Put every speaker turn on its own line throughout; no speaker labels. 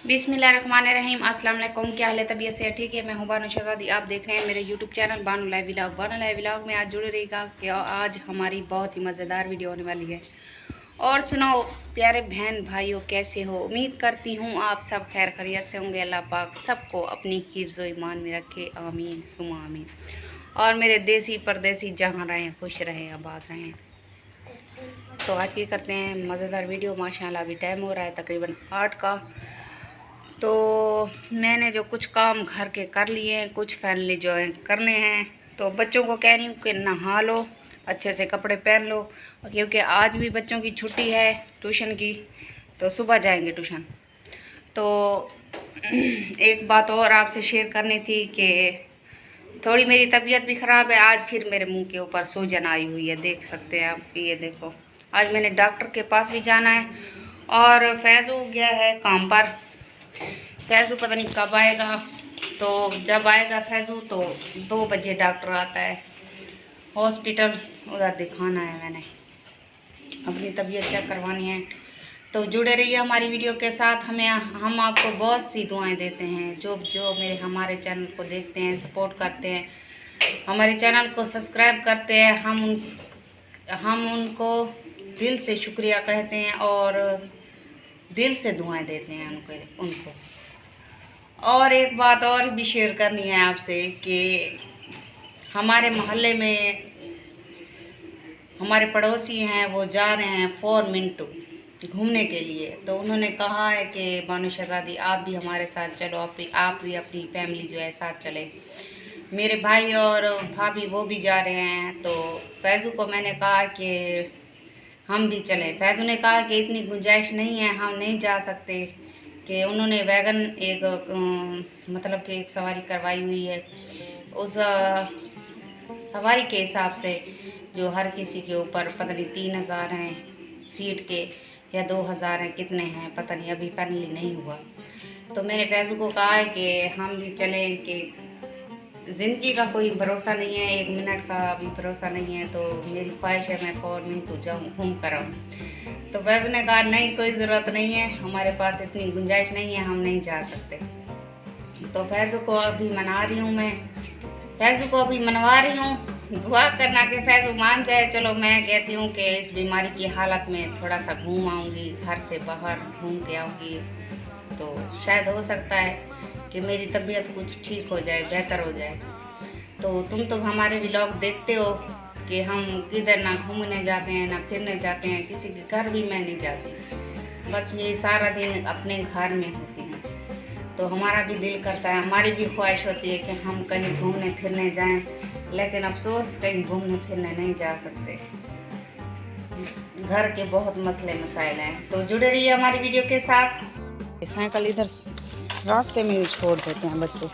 बिस्मिल्लाहिर्रहमानिर्रहीम। अस्सलाम वालेकुम। क्या हाल है? तबीयत से ठीक है? मैं हूँ बानो शहजादी। आप देख रहे हैं मेरे YouTube channel Bano live vlog. Bano live vlog में आज जुड़े रहिएगा कि आज हमारी बहुत ही मज़ेदार वीडियो होने वाली है। और सुनो प्यारे बहन भाइयों, कैसे हो? उम्मीद करती हूँ आप सब खैर खैरियत से होंगे। अल्लाह पाक सबको अपनी हिफ्ज़ व ईमान में रखे, आमीन सुमा आमीन। और मेरे देसी परदेसी जहाँ रहें खुश रहें, आबाद रहें। तो आज की करते हैं मज़ेदार वीडियो। माशाल्लाह अभी टाइम हो रहा है तकरीबन 8 का। तो मैंने जो कुछ काम घर के कर लिए हैं, कुछ फाइनली जो है करने हैं। तो बच्चों को कह रही हूँ कि नहा लो, अच्छे से कपड़े पहन लो, क्योंकि आज भी बच्चों की छुट्टी है ट्यूशन की, तो सुबह जाएंगे ट्यूशन। तो एक बात और आपसे शेयर करनी थी कि थोड़ी मेरी तबीयत भी ख़राब है। आज फिर मेरे मुंह के ऊपर सूजन आई हुई है, देख सकते हैं आप। ये देखो, आज मैंने डॉक्टर के पास भी जाना है। और फैज़ू गया है काम पर। फैज़ू पता नहीं कब आएगा, तो जब आएगा फैज़ू तो 2 बजे डॉक्टर आता है। हॉस्पिटल उधर दिखाना है, मैंने अपनी तबीयत चेक करवानी है। तो जुड़े रहिए हमारी वीडियो के साथ। हम आपको बहुत सी दुआएं देते हैं। जो हमारे चैनल को देखते हैं, सपोर्ट करते हैं, हमारे चैनल को सब्सक्राइब करते हैं, हम उनको दिल से शुक्रिया कहते हैं और दिल से दुआएं देते हैं उनको। और एक बात और भी शेयर करनी है आपसे कि हमारे मोहल्ले में हमारे पड़ोसी हैं, वो जा रहे हैं 4 मिनट घूमने के लिए। तो उन्होंने कहा है कि बानो शहजादी आप भी हमारे साथ चलो, आप भी अपनी फैमिली जो है साथ चले। मेरे भाई और भाभी वो भी जा रहे हैं। तो फैज़ू को मैंने कहा कि हम भी चलें। फैज़ू ने कहा कि इतनी गुंजाइश नहीं है, हम नहीं जा सकते। कि उन्होंने वैगन एक मतलब कि एक सवारी करवाई हुई है। उस सवारी के हिसाब से जो हर किसी के ऊपर पता नहीं 3000 हैं सीट के, या 2000 हैं, कितने हैं पता नहीं, अभी फाइनली नहीं हुआ। तो मैंने फैज़ू को कहा है कि हम भी चलें, कि ज़िंदगी का कोई भरोसा नहीं है, 1 मिनट का भी भरोसा नहीं है। तो मेरी ख्वाहिश है मैं 4 मिनट जाऊँ, घूम कर आऊँ। तो फैज़ू ने कहा नहीं, कोई ज़रूरत नहीं है, हमारे पास इतनी गुंजाइश नहीं है, हम नहीं जा सकते। तो फैज़ू को अभी मना रही हूँ मैं, फैज़ू को अभी मनवा रही हूँ। दुआ करना कि फैज़ू मान जाए। चलो मैं कहती हूँ कि इस बीमारी की हालत में थोड़ा सा घूम आऊँगी, घर से बाहर घूम के आऊँगी, तो शायद हो सकता है कि मेरी तबीयत कुछ ठीक हो जाए, बेहतर हो जाए। तो तुम तो हमारे व्लॉग देखते हो कि हम किधर ना घूमने जाते हैं ना फिरने जाते हैं, किसी के घर भी मैं नहीं जाती, बस ये सारा दिन अपने घर में होती हैं। तो हमारा भी दिल करता है, हमारी भी ख्वाहिश होती है कि हम कहीं घूमने फिरने जाएं, लेकिन अफसोस कहीं घूमने फिरने नहीं जा सकते। घर के बहुत मसले मसाइल हैं। तो जुड़े रहिए हमारी वीडियो के साथ। साइकिल इधर रास्ते में ही छोड़ देते हैं बच्चे।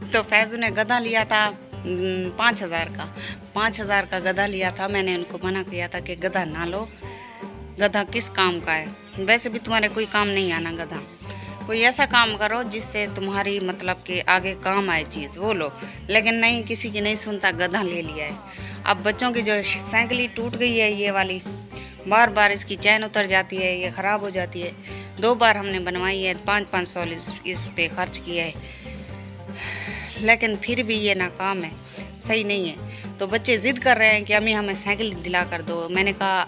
तो फैज़ू ने गधा लिया था 5000 का गधा लिया था। मैंने उनको मना किया था कि गधा ना लो, गधा किस काम का है, वैसे भी तुम्हारे कोई काम नहीं आना गधा। कोई ऐसा काम करो जिससे तुम्हारी मतलब कि आगे काम आए चीज़, वो लो। लेकिन नहीं, किसी की नहीं सुनता, गधा ले लिया है। अब बच्चों की जो साइकिल टूट गई है ये वाली, बार बार इसकी चैन उतर जाती है, ये ख़राब हो जाती है। 2 बार हमने बनवाई है, 500 इस पे खर्च किया है, लेकिन फिर भी ये नाकाम है, सही नहीं है। तो बच्चे ज़िद कर रहे हैं कि अम्मी हमें साइकिल दिला कर दो। मैंने कहा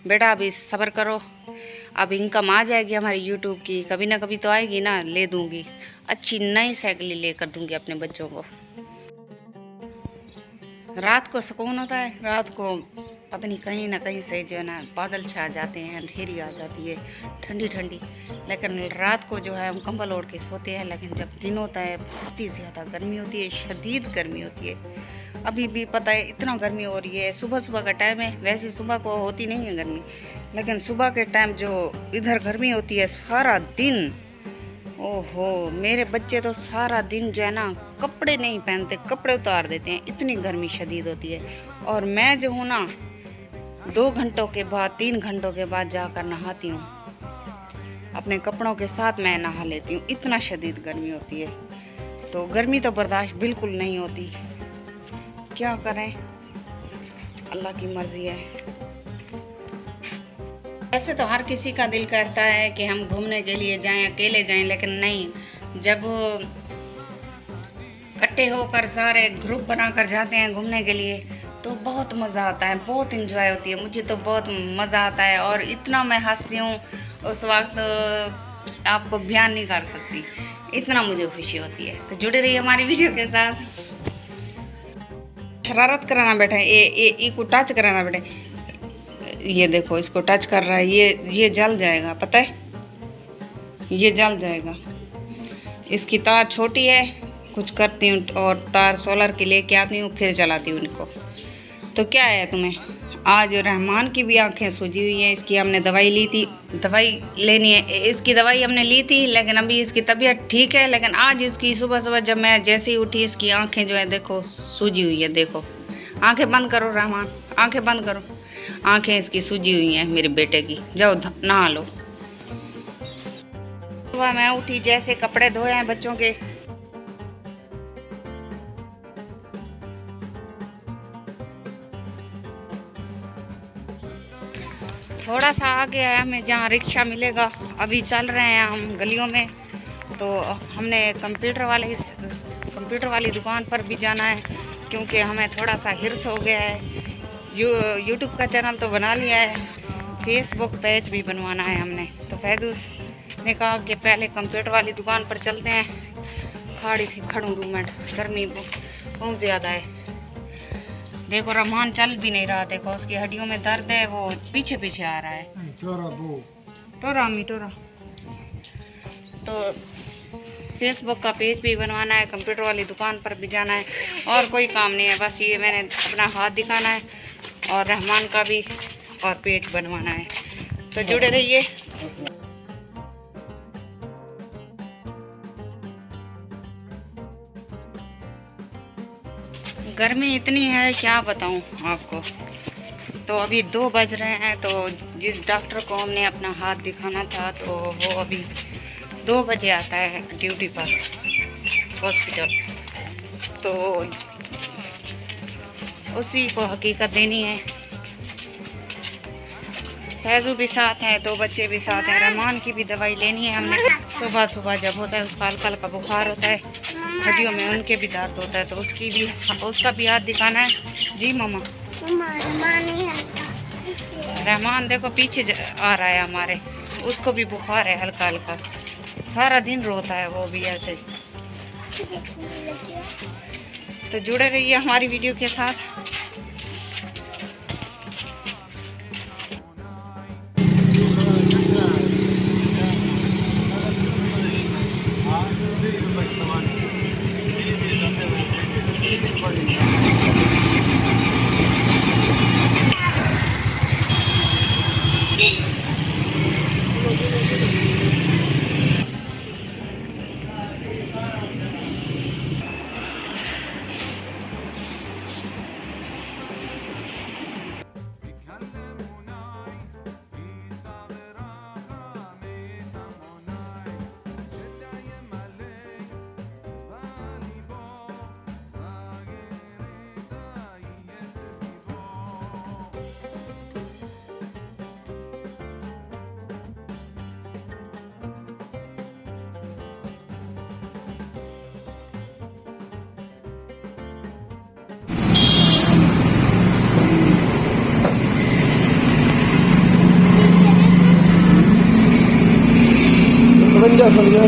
बेटा अभी सब्र करो, अब इनकम आ जाएगी हमारी यूट्यूब की, कभी ना कभी तो आएगी ना, ले दूँगी अच्छी नई साइकिल लेकर दूँगी अपने बच्चों को। रात को सुकून होता है, रात को पता नहीं कहीं ना कहीं से जो है ना बादल छा जाते हैं, अंधेरी आ जाती है ठंडी ठंडी, लेकिन रात को जो है हम कंबल ओढ़ के सोते हैं। लेकिन जब दिन होता है बहुत ही ज़्यादा गर्मी होती है, शदीद गर्मी होती है। अभी भी पता है इतना गर्मी हो रही है, सुबह सुबह का टाइम है, वैसे सुबह को होती नहीं है गर्मी, लेकिन सुबह के टाइम जो इधर गर्मी होती है सारा दिन, ओहो मेरे बच्चे तो सारा दिन जो है ना कपड़े नहीं पहनते, कपड़े उतार देते हैं, इतनी गर्मी शदीद होती है। और मैं जो हूँ ना 2 घंटों के बाद 3 घंटों के बाद जाकर नहाती हूँ, अपने कपड़ों के साथ मैं नहा लेती हूँ, इतना शदीद गर्मी होती है। तो गर्मी तो बर्दाश्त बिल्कुल नहीं होती, क्या करें, अल्लाह की मर्जी है। ऐसे तो हर किसी का दिल करता है कि हम घूमने के लिए जाएं, अकेले जाएं, लेकिन नहीं, जब इकट्ठे होकर सारे ग्रुप बनाकर जाते हैं घूमने के लिए तो बहुत मज़ा आता है, बहुत इंजॉय होती है। मुझे तो बहुत मज़ा आता है और इतना मैं हंसती हूँ उस वक्त आपको बयान नहीं कर सकती, इतना मुझे खुशी होती है। तो जुड़े रहिए हमारी वीडियो के साथ। शरारत कराना बैठा है, ये को टच कराना बैठा है, ये देखो इसको टच कर रहा है, ये जल जाएगा, पता है ये जल जाएगा। इसकी तार छोटी है, कुछ करती हूँ और तार सोलर की लेके आती हूँ, फिर चलाती हूँ इनको। तो क्या है तुम्हें, आज रहमान की भी आंखें सूजी हुई हैं, इसकी हमने दवाई ली थी, दवाई लेनी है, इसकी दवाई हमने ली थी, लेकिन अभी इसकी तबीयत ठीक है। लेकिन आज इसकी सुबह सुबह जब मैं जैसे ही उठी, इसकी आंखें जो है देखो सूजी हुई है, देखो आंखें बंद करो रहमान, आंखें बंद करो, आंखें इसकी सूजी हुई हैं मेरे बेटे की। जाओ नहा लो। सुबह मैं उठी, जैसे कपड़े धोए हैं बच्चों के, थोड़ा सा आगे है हमें जहाँ रिक्शा मिलेगा, अभी चल रहे हैं हम गलियों में। तो हमने कंप्यूटर वाली दुकान पर भी जाना है, क्योंकि हमें थोड़ा सा हिर्स हो गया है। यूट्यूब का चैनल तो बना लिया है, फेसबुक पेज भी बनवाना है हमने। तो फैजूस ने कहा कि पहले कंप्यूटर वाली दुकान पर चलते हैं, खड़ी थी खड़ूँ 2 मिनट, गर्मी बहुत ज़्यादा है। देखो रहमान चल भी नहीं रहा, देखो उसकी हड्डियों में दर्द है, वो पीछे पीछे आ रहा है। टोरा तो फेसबुक का पेज भी बनवाना है, कंप्यूटर वाली दुकान पर भी जाना है, और कोई काम नहीं है, बस ये मैंने अपना हाथ दिखाना है और रहमान का भी और पेज बनवाना है। तो जुड़े रहिए। गर्मी इतनी है क्या बताऊं आपको। तो अभी 2 बज रहे हैं, तो जिस डॉक्टर को हमने अपना हाथ दिखाना था तो वो अभी 2 बजे आता है ड्यूटी पर हॉस्पिटल, तो उसी को हकीकत देनी है। फैजू भी साथ है, 2 बच्चे भी साथ हैं, रहमान की भी दवाई लेनी है हमने। सुबह सुबह जब होता है उसका हल्का हल्का बुखार होता है, हड्डियों में उनके भी दर्द होता है, तो उसका भी हाथ दिखाना है। जी मामा, रहमान देखो पीछे आ रहा है हमारे, उसको भी बुखार है हल्का हल्का, सारा दिन रोता है वो भी ऐसे। तो जुड़े रहिए हमारी वीडियो के साथ। पंखे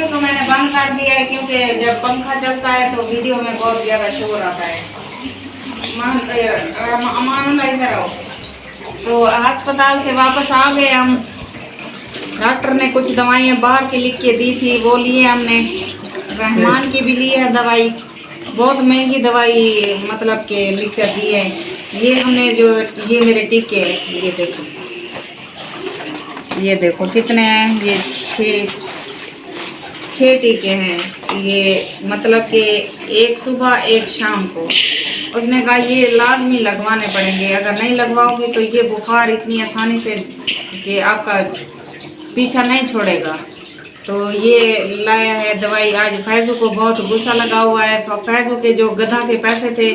को मैंने बंद कर दिया है क्योंकि जब पंखा चलता है तो वीडियो में बहुत ज़्यादा शोर आता है। अमान इधर आओ। तो अस्पताल से वापस आ गए हम। डॉक्टर ने कुछ दवाइयाँ बाहर की लिख के दी थी, वो लिए हमने। रहमान की भी ली है दवाई, बहुत महंगी दवाई मतलब के लिख कर दी है। ये हमने जो ये मेरे टीके हैं, ये देखो कितने हैं। ये छः टीके हैं। ये मतलब कि एक सुबह एक शाम को। उसने कहा ये लाजमी लगवाने पड़ेंगे, अगर नहीं लगवाओगे तो ये बुखार इतनी आसानी से कि आपका पीछा नहीं छोड़ेगा। तो ये लाया है दवाई। आज फैजू को बहुत गुस्सा लगा हुआ है। फैजू के जो गधा के पैसे थे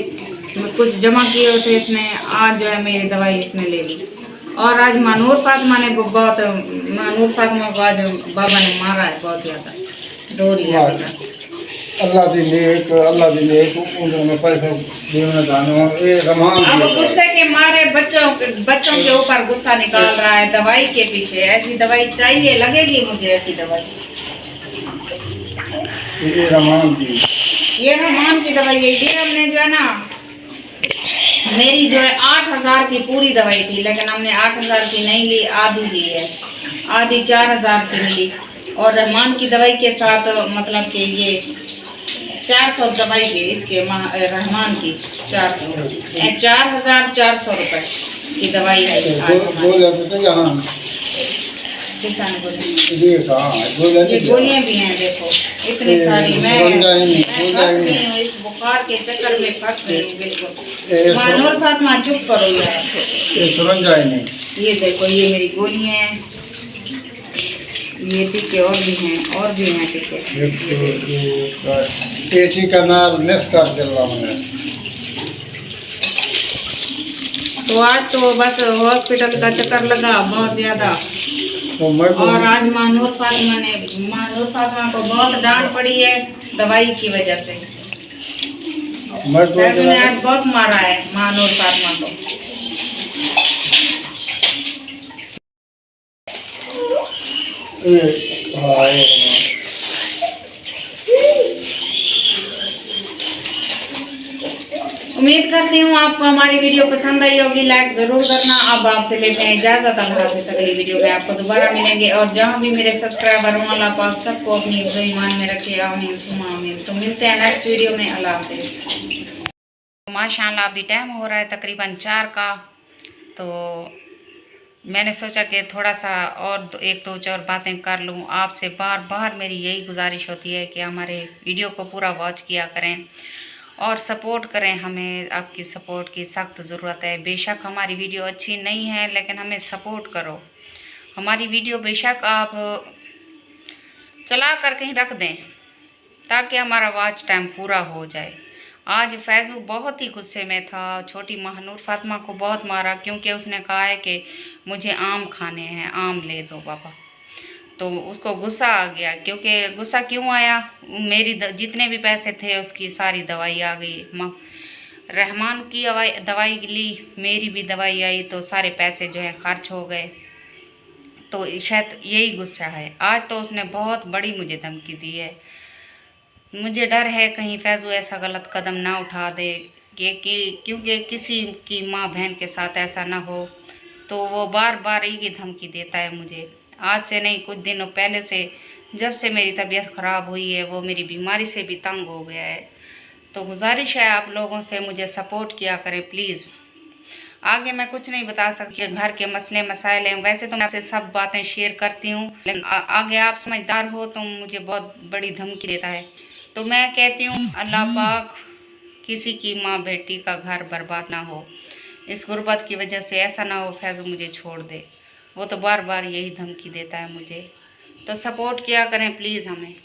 कुछ जमा किए हुए थे इसने, आज जो है मेरी दवाई इसने ले ली। और आज मानूर फातिमा ने मानूर फातिमा को आज बाबा ने मारा है बहुत ज़्यादा, रो रही है।
अल्लाह दी नेक उन्होंने पैसे देने जाने ये रमान
अब गुस्से के मारे बच्चों के ऊपर गुस्सा निकाल रहा है दवाई के पीछे। ऐसी दवाई चाहिए, लगेगी मुझे ऐसी दवाई।
ये रमान की
दवाई है। ये हमने जो है ना, मेरी जो है 8,000 की पूरी दवाई थी, लेकिन हमने 8,000 की नहीं ली, आधी ली है। आधी 4,000 की मिली। और रहमान की दवाई के साथ मतलब कि ये 400 दवाई की, इसके रहमान की 4,400 रुपये की दवाई है। ये गोलियाँ भी हैं, देखो इतनी सारी। मैं फंस गई हूँ इस बुखार के चक्कर में, फंस गई हूँ बिल्कुल। मानूर फातिमा चुप करो यार। ये देखो ये मेरी गोलियाँ हैं, ये टीके और भी हैं टीके।
टीका नाल मिस कर दिला मैंने।
तो आज तो बस हॉस्पिटल का चक्कर लगा बहुत ज़्यादा। और आज मानूर फातिमा को बहुत डांट पड़ी है दवाई की वजह से। ने आज बहुत मारा है मानूर फातिमा को। उम्मीद करती हूँ आपको हमारी वीडियो पसंद आई होगी। लाइक जरूर करना। अब आपसे लेते हैं इजाजत। अल्लाह हाफ़िज़। अगली वीडियो में आपको दोबारा मिलेंगे। और जहाँ भी मेरे सब्सक्राइबर हों, अल्लाह पाक सबको अपनी ईमान में रखे। आमीन सुम्मा आमीन। तो मिलते हैं नेक्स्ट वीडियो में। अल्लाह हाफ़िज़। माशाअल्लाह अभी टाइम हो रहा है तकरीबन 4 का। तो मैंने सोचा कि थोड़ा सा और एक दो चार बातें कर लूँ आपसे। बार बार मेरी यही गुजारिश होती है कि हमारे वीडियो को पूरा वॉच किया करें और सपोर्ट करें। हमें आपकी सपोर्ट की सख्त ज़रूरत है। बेशक हमारी वीडियो अच्छी नहीं है, लेकिन हमें सपोर्ट करो। हमारी वीडियो बेशक आप चला कर कहीं रख दें ताकि हमारा वॉच टाइम पूरा हो जाए। आज फैजू बहुत ही गुस्से में था। छोटी मानूर फातिमा को बहुत मारा क्योंकि उसने कहा है कि मुझे आम खाने हैं, आम ले दो बाबा। तो उसको गुस्सा आ गया। क्योंकि गुस्सा क्यों आया, मेरी जितने भी पैसे थे उसकी सारी दवाई आ गई। रहमान की दवाई ली, मेरी भी दवाई आई, तो सारे पैसे जो है खर्च हो गए। तो शायद यही गुस्सा है। आज तो उसने बहुत बड़ी मुझे धमकी दी है। मुझे डर है कहीं फैजू ऐसा गलत कदम ना उठा दे क्योंकि किसी की माँ बहन के साथ ऐसा ना हो। तो वो बार बार ही धमकी देता है मुझे। आज से नहीं, कुछ दिनों पहले से, जब से मेरी तबीयत ख़राब हुई है, वो मेरी बीमारी से भी तंग हो गया है। तो गुजारिश है आप लोगों से, मुझे सपोर्ट किया करें प्लीज़। आगे मैं कुछ नहीं बता सकती, घर के मसले मसाइल हैं। वैसे तो मैं आपसे सब बातें शेयर करती हूँ, लेकिन आगे आप समझदार हो तो मुझे बहुत बड़ी धमकी देता है। तो मैं कहती हूँ अल्लाह पाक किसी की माँ बेटी का घर बर्बाद ना हो। इस गुर्बत की वजह से ऐसा ना हो फैजू मुझे छोड़ दे। वो तो बार बार यही धमकी देता है मुझे। तो सपोर्ट किया करें प्लीज़ हमें।